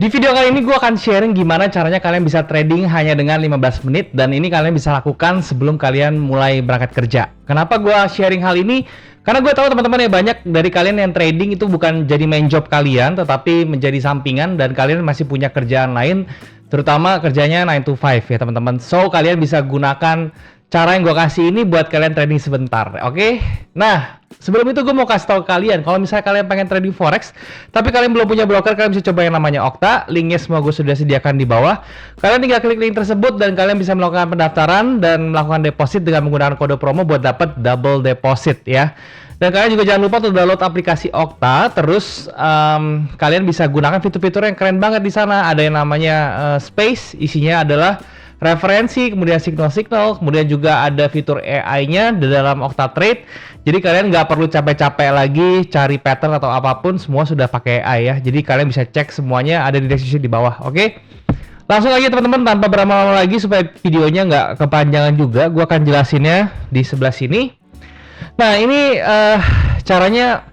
Di video kali ini gue akan sharing gimana caranya kalian bisa trading hanya dengan 15 menit dan ini kalian bisa lakukan sebelum kalian mulai berangkat kerja. Kenapa gue sharing hal ini? Karena gue tahu teman-teman ya banyak dari kalian yang trading itu bukan jadi main job kalian tetapi menjadi sampingan dan kalian masih punya kerjaan lain, terutama kerjanya 9 to 5 ya teman-teman. So kalian bisa gunakan cara yang gue kasih ini buat kalian trading sebentar, oke? Nah, sebelum itu gue mau kasih tahu kalian, kalau misalnya kalian pengen trading forex, tapi kalian belum punya broker, kalian bisa coba yang namanya Okta. Linknya semua gue sudah sediakan di bawah. Kalian tinggal klik link tersebut dan kalian bisa melakukan pendaftaran dan melakukan deposit dengan menggunakan kode promo buat dapat double deposit ya. Dan kalian juga jangan lupa untuk download aplikasi Okta. Terus kalian bisa gunakan fitur-fitur yang keren banget di sana. Ada yang namanya Space, isinya adalah referensi, kemudian signal-signal, kemudian juga ada fitur AI-nya di dalam Okta Trade. Jadi kalian nggak perlu capek-capek lagi cari pattern atau apapun, semua sudah pakai AI ya. Jadi kalian bisa cek semuanya ada di deskripsi di bawah, oke? Langsung aja teman-teman, tanpa berlama-lama lagi supaya videonya nggak kepanjangan juga, gua akan jelasinnya di sebelah sini. Nah ini caranya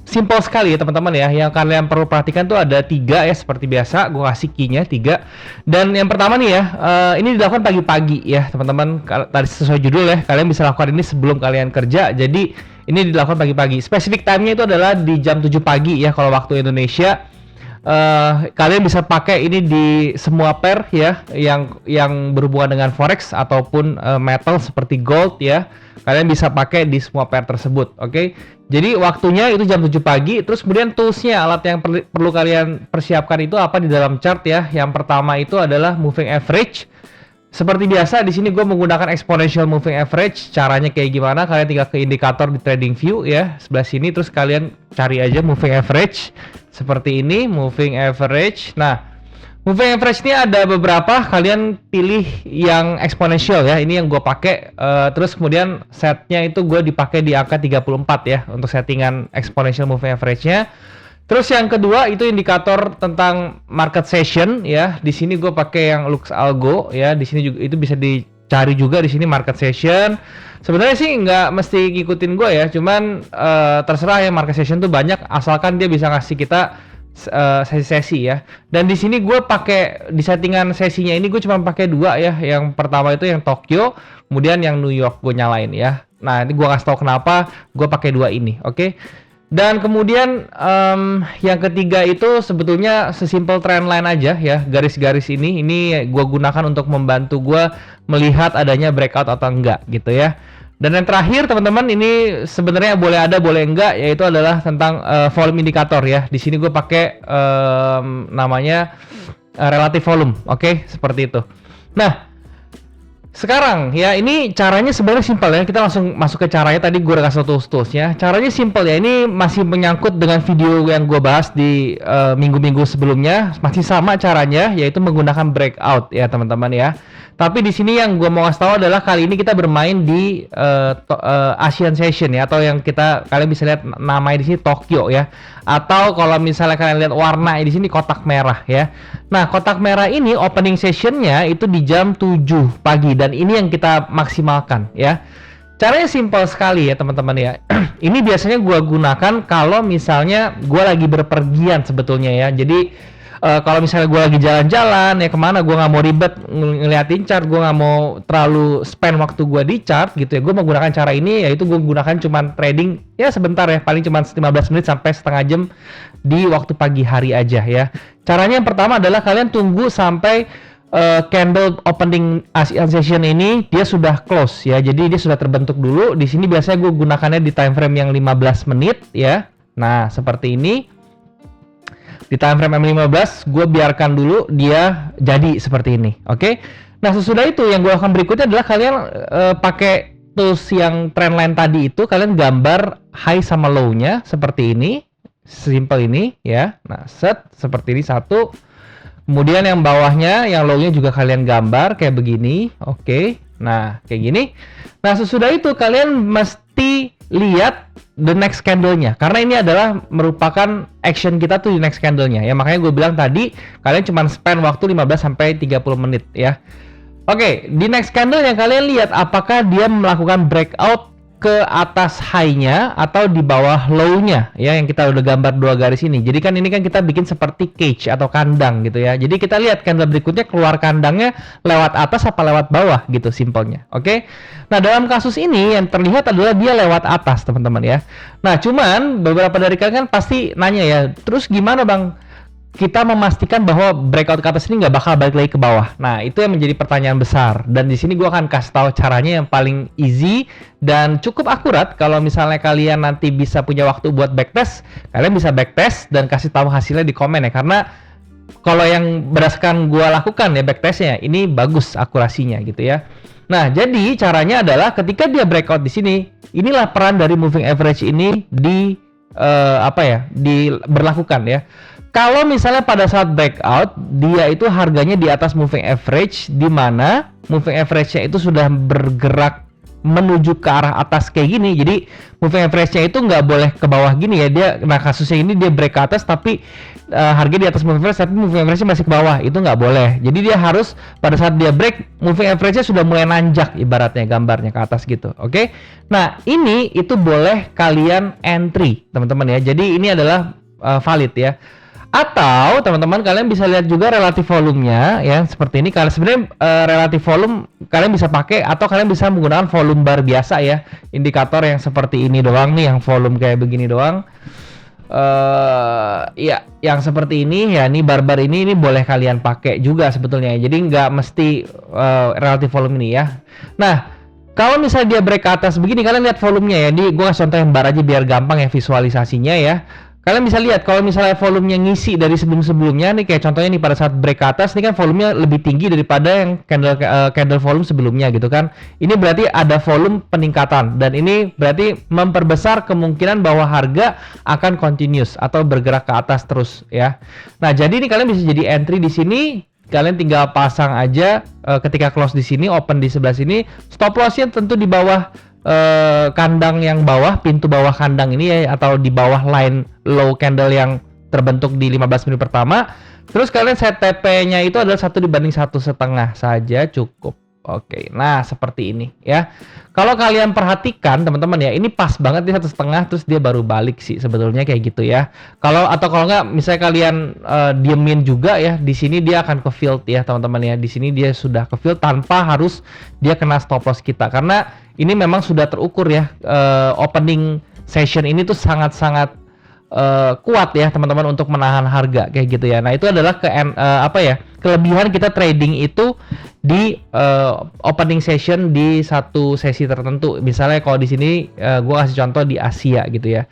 simple sekali ya teman-teman ya. Yang kalian perlu perhatikan tuh ada 3 ya, seperti biasa gue kasih key-nya 3. Dan yang pertama nih ya, ini dilakukan pagi-pagi ya teman-teman. Tadi sesuai judul ya, kalian bisa lakukan ini sebelum kalian kerja. Jadi ini dilakukan pagi-pagi. Specific time-nya itu adalah di jam 7 pagi ya kalau waktu Indonesia. Kalian bisa pakai ini di semua pair ya yang berhubungan dengan forex ataupun metal seperti gold ya. Kalian bisa pakai di semua pair tersebut, oke? Jadi waktunya itu jam 7 pagi. Terus kemudian toolsnya, alat yang perlu kalian persiapkan itu apa di dalam chart ya. Yang pertama itu adalah moving average. Seperti biasa di sini gue menggunakan exponential moving average. Caranya kayak gimana? Kalian tinggal ke indikator di trading view ya sebelah sini. Terus kalian cari aja moving average seperti ini, moving average. Nah, moving average ini ada beberapa, kalian pilih yang exponential ya. Ini yang gue pakai. Terus kemudian setnya itu gue dipakai di angka 34 ya untuk settingan exponential moving average-nya. Terus yang kedua itu indikator tentang market session ya. Di sini gue pakai yang Lux Algo ya. Di sini juga itu bisa dicari juga di sini market session. Sebenarnya sih nggak mesti ngikutin gue ya. Cuman terserah ya, market session tuh banyak asalkan dia bisa ngasih kita sesi-sesi ya. Dan di sini gue pakai di settingan sesinya ini gue cuma pakai 2 ya. Yang pertama itu yang Tokyo, kemudian yang New York gue nyalain ya. Nah ini gue kasih tau kenapa gue pakai 2 ini, oke? Dan kemudian yang ketiga itu sebetulnya sesimpel trendline aja ya. Garis-garis ini gue gunakan untuk membantu gue melihat adanya breakout atau enggak gitu ya. Dan yang terakhir teman-teman, ini sebenarnya boleh ada boleh enggak, yaitu adalah tentang volume indikator ya. Di sini gue pakai namanya relative volume, oke? Seperti itu. Nah sekarang ya, ini caranya sebenarnya simpel ya. Kita langsung masuk ke caranya. Tadi gue udah kasih tools-toolsnya. Caranya simpel ya. Ini masih menyangkut dengan video yang gue bahas di minggu-minggu sebelumnya. Masih sama caranya, yaitu menggunakan breakout ya teman-teman ya. Tapi di sini yang gue mau kasih tahu adalah kali ini kita bermain di Asian Session ya, atau yang kalian bisa lihat namanya di sini Tokyo ya. Atau kalau misalnya kalian lihat warna di sini kotak merah ya. Nah, kotak merah ini opening sessionnya itu di jam 7 pagi dan ini yang kita maksimalkan ya. Caranya simpel sekali ya teman-teman ya. Ini biasanya gue gunakan kalau misalnya gue lagi berpergian sebetulnya ya. Jadi kalau misalnya gue lagi jalan-jalan ya kemana, gue nggak mau ribet ngeliatin chart, gue nggak mau terlalu spend waktu gue di chart gitu ya, gue menggunakan cara ini, yaitu gue gunakan cuman trading ya sebentar ya, paling cuma 15 menit sampai setengah jam di waktu pagi hari aja ya. Caranya yang pertama adalah kalian tunggu sampai candle opening Asian Session ini dia sudah close ya, jadi dia sudah terbentuk dulu. Di sini biasanya gue gunakannya di time frame yang 15 menit ya. Nah seperti ini. Di time frame M15 gue biarkan dulu dia jadi seperti ini, oke? Nah sesudah itu yang gue akan berikutnya adalah kalian pakai tools yang trendline tadi itu, kalian gambar high sama low-nya seperti ini, simple ini ya. Nah set seperti ini satu, kemudian yang bawahnya yang low-nya juga kalian gambar kayak begini, oke? Nah kayak gini. Nah sesudah itu kalian mesti lihat the next candle-nya, karena ini adalah merupakan action kita tuh di next candle-nya ya. Makanya gue bilang tadi kalian cuma spend waktu 15 sampai 30 menit ya. Oke, di next candle yang kalian lihat apakah dia melakukan breakout ke atas high-nya atau di bawah low-nya ya, yang kita udah gambar 2 garis ini. Jadi kan ini kan kita bikin seperti cage atau kandang gitu ya. Jadi kita lihat candle berikutnya keluar kandangnya lewat atas apa lewat bawah gitu simpelnya. Oke. Nah, dalam kasus ini yang terlihat adalah dia lewat atas, teman-teman ya. Nah, cuman beberapa dari kalian kan pasti nanya ya, terus gimana Bang? Kita memastikan bahwa breakout ke atas ini nggak bakal balik lagi ke bawah. Nah, itu yang menjadi pertanyaan besar. Dan di sini gue akan kasih tahu caranya yang paling easy dan cukup akurat. Kalau misalnya kalian nanti bisa punya waktu buat backtest, kalian bisa backtest dan kasih tahu hasilnya di komen ya. Karena kalau yang berdasarkan gue lakukan ya backtestnya, ini bagus akurasinya gitu ya. Nah, jadi caranya adalah ketika dia breakout di sini, inilah peran dari moving average ini diberlakukan ya. Kalau misalnya pada saat breakout dia itu harganya di atas moving average, di mana moving average-nya itu sudah bergerak menuju ke arah atas kayak gini. Jadi moving average-nya itu nggak boleh ke bawah gini ya. Nah kasusnya ini dia break ke atas tapi harga di atas moving average tapi moving average-nya masih ke bawah, itu nggak boleh. Jadi dia harus pada saat dia break moving average-nya sudah mulai nanjak ibaratnya gambarnya ke atas gitu. Oke. Nah ini itu boleh kalian entry teman-teman ya. Jadi ini adalah valid ya. Atau teman-teman kalian bisa lihat juga relatif volumenya ya seperti ini. Kalian sebenarnya relatif volume kalian bisa pakai atau kalian bisa menggunakan volume bar biasa ya, indikator yang seperti ini doang nih, yang volume kayak begini doang. Ya yang seperti ini ya, ini bar-bar ini boleh kalian pakai juga sebetulnya. Jadi nggak mesti relatif volume ini ya. Nah kalau misalnya dia break ke atas begini, kalian lihat volumenya ya. Ini gue kasih contoh yang bar aja biar gampang ya visualisasinya ya. Kalian bisa lihat kalau misalnya volumenya ngisi dari sebelum-sebelumnya nih, kayak contohnya nih pada saat break ke atas ini kan volumenya lebih tinggi daripada yang candle volume sebelumnya gitu kan. Ini berarti ada volume peningkatan dan ini berarti memperbesar kemungkinan bahwa harga akan continuous atau bergerak ke atas terus ya. Nah, jadi ini kalian bisa jadi entry di sini. Kalian tinggal pasang aja ketika close di sini, open di sebelah sini. Stop loss-nya tentu di bawah kandang yang bawah, pintu bawah kandang ini ya, atau di bawah line low candle yang terbentuk di 15 menit pertama. Terus kalian set TP-nya itu adalah 1/1,5 saja cukup. Oke, nah seperti ini ya. Kalau kalian perhatikan teman-teman ya, ini pas banget di 1,5 terus dia baru balik sih sebetulnya kayak gitu ya. Kalau nggak, misalnya kalian diemin juga ya, di sini dia akan ke field ya teman-teman ya. Di sini dia sudah ke field tanpa harus dia kena stop loss kita, karena ini memang sudah terukur ya. Opening session ini tuh sangat-sangat kuat ya teman-teman untuk menahan harga kayak gitu ya. Nah itu adalah kelebihan kita trading itu di opening session di satu sesi tertentu. Misalnya kalau di sini gue kasih contoh di Asia gitu ya.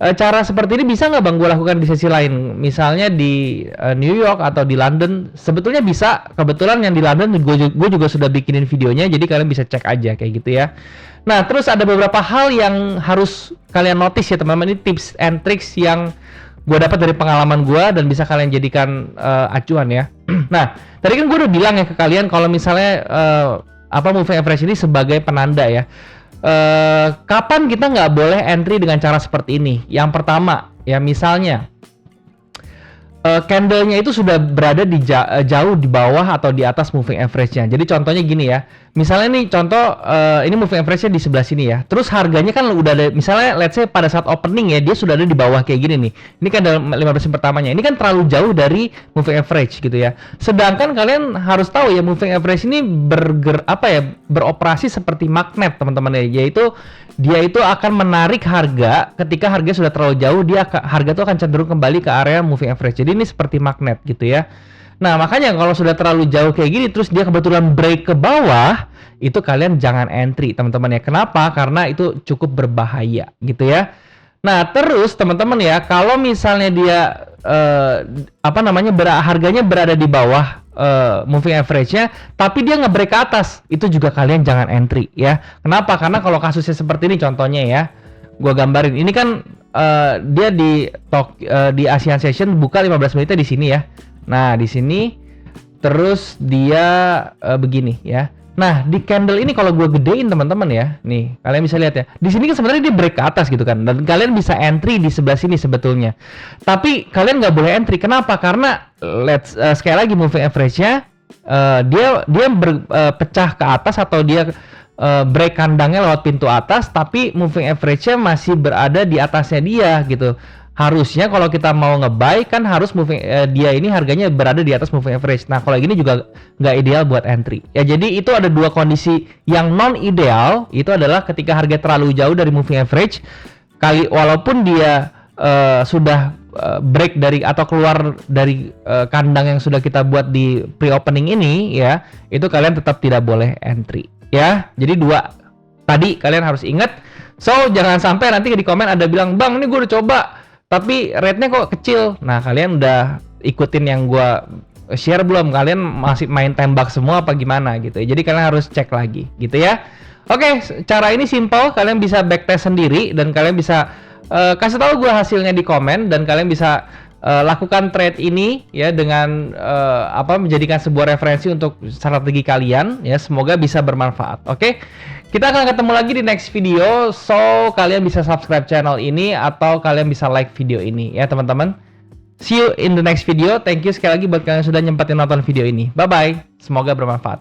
Cara seperti ini bisa nggak Bang gue lakukan di sesi lain? Misalnya di New York atau di London, sebetulnya bisa. Kebetulan yang di London gue juga sudah bikinin videonya, jadi kalian bisa cek aja kayak gitu ya. Nah, terus ada beberapa hal yang harus kalian notice ya teman-teman. Ini tips and tricks yang gue dapat dari pengalaman gue dan bisa kalian jadikan acuan ya. Nah, tadi kan gue udah bilang ya ke kalian kalau misalnya moving average ini sebagai penanda ya. Kapan kita nggak boleh entry dengan cara seperti ini? Yang pertama ya, misalnya candlenya itu sudah berada di jauh di bawah atau di atas moving average-nya. Jadi contohnya gini ya. Misalnya nih contoh ini moving average-nya di sebelah sini ya. Terus harganya kan udah ada, misalnya let's say pada saat opening ya dia sudah ada di bawah kayak gini nih. Ini kan dalam 15 pertamanya. Ini kan terlalu jauh dari moving average gitu ya. Sedangkan kalian harus tahu ya, moving average ini beroperasi seperti magnet teman-teman ya. Yaitu dia itu akan menarik harga ketika harga sudah terlalu jauh, harga itu akan cenderung kembali ke area moving average. Jadi ini seperti magnet gitu ya. Nah makanya kalau sudah terlalu jauh kayak gini terus dia kebetulan break ke bawah, itu kalian jangan entry teman-teman ya. Kenapa? Karena itu cukup berbahaya gitu ya. Nah terus teman-teman ya, kalau misalnya dia harganya berada di bawah moving average-nya tapi dia nge-break ke atas, itu juga kalian jangan entry ya. Kenapa? Karena kalau kasusnya seperti ini contohnya ya, gua gambarin. Ini kan dia di Asian Session buka 15 menitnya di sini ya. Nah, di sini terus dia begini ya. Nah, di candle ini kalau gue gedein teman-teman ya, nih kalian bisa lihat ya. Di sini kan sebenarnya dia break ke atas gitu kan, dan kalian bisa entry di sebelah sini sebetulnya. Tapi kalian nggak boleh entry. Kenapa? Karena sekali lagi moving average-nya dia pecah ke atas atau dia break kandangnya lewat pintu atas, tapi moving average-nya masih berada di atasnya dia gitu. Harusnya kalau kita mau nge-buy kan harus dia ini harganya berada di atas moving average. Nah kalau gini juga nggak ideal buat entry. Ya jadi itu ada dua kondisi yang non ideal. Itu adalah ketika harga terlalu jauh dari moving average, walaupun dia sudah break dari atau keluar dari kandang yang sudah kita buat di pre-opening ini, ya itu kalian tetap tidak boleh entry. Ya jadi dua tadi kalian harus ingat. So jangan sampai nanti di komen ada bilang, bang ini gue udah coba tapi rate-nya kok kecil. Nah, kalian udah ikutin yang gua share belum? Kalian masih main tembak semua apa gimana gitu ya. Jadi kalian harus cek lagi gitu ya. Oke, cara ini simple. Kalian bisa backtest sendiri dan kalian bisa kasih tahu gua hasilnya di komen dan kalian bisa lakukan trade ini ya dengan menjadikan sebuah referensi untuk strategi kalian ya. Semoga bisa bermanfaat. Oke. Kita akan ketemu lagi di next video, so kalian bisa subscribe channel ini atau kalian bisa like video ini ya teman-teman. See you in the next video. Thank you sekali lagi buat kalian yang sudah nyempetin nonton video ini. Bye bye. Semoga bermanfaat.